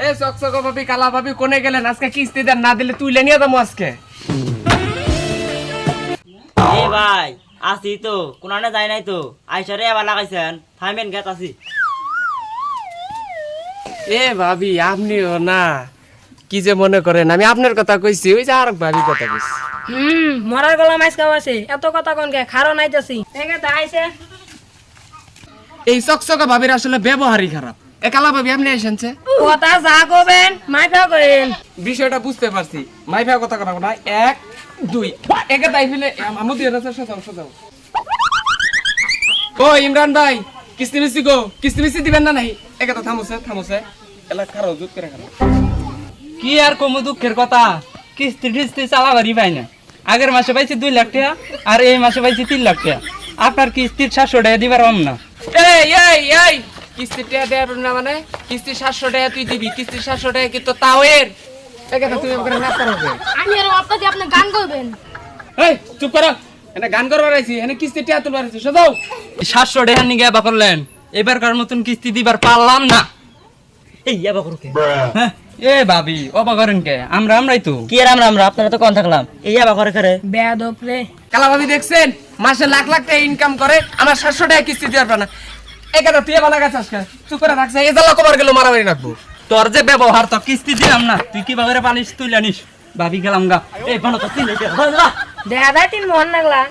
এ চকচক ভাবি কালা ভাবি কোনে গেলেন আজকে কিস্তি দেন না দিলে তুইলে নিয়ে যাবো আজকে। এ ভাই আসি তো কোনানে যাই নাই তো আইসারে আবার লাগাইছেন থাইমেন গেত আসি। এ ভাবি আপনিও না কি যে মনে করেন আমি আপনার কথা কইছি ওই যে আর ভাবি কথা কইছি। মরার গলা মাছ খাওয়া আছে এত কথা কোন কে খারো নাইতাছি একে তো আইছে। এই চকচকা ভাবির আসলে ব্যবহারই খারাপ। এ কালা ভাবি আপনি এসেছে কথা যা কবেন মাইফা করেন। বিষয়টা বুঝতে পারছি মাইফা কথা কথা না 1 2 একে তাই ফেলে আমু দিয়ে রাস্তা সাজাও সাজাও। ও ইমরান ভাই কিস্তি মিস্তি গো কিস্তি মিস্তি দিবেন না নাই একে তো থামোছে এলা খারাপ জুত করে খারাপ। কি আর কম দুঃখের কথা কিস্তি টিস্তি চালাবারই পাই না। আগের মাসে পাইছি 2 লাখ টাকা আর এই মাসে পাইছি 3 লাখ টাকা। আপনার কিস্তির 700 টাকা দিবার পাম না। এই কিস্তি টাকা দেয়ার না মানে কিস্তি 700 টাকা তুই দিবি কিস্তি 700 টাকা কি তো তাওয়ের একে তো তুমি আমাকে না করবে। আমি আর আপনাকে আপনি গান করবেন। এই চুপ করো এনে গান করবার আইছি এনে কিস্তি টাকা তুলবার আইছি সাজাও। 700 টাকা নিয়ে বা করলেন এবারকার মতন কিস্তি দিবার পারলাম না। এই ইয়াবা করুকে হ্যাঁ, এ ভাবি অবাক করেন কে আমরাই তো কি আর আমরা আপনারা তো কোন থাকলাম এই ইয়াবা করে করে বেয়াদব রে। কালা ভাবি দেখছেন মাসে লাখ লাখ টাকা ইনকাম করে আমার 700 টাকা কিস্তি দেওয়ার পানা একে তো তুই বানা গেছিস চুপ করে রাখছ এই জ্বালা কবার গেল মারামারি রাখবো। তোর যে ব্যবহার তো কিস্তি দিলাম না তুই কিভাবে পালিস তুই জানিস ভাবি গেলাম গা এই বানো তো 3 লাখ দেখা যায় তিন মোহন নাগলা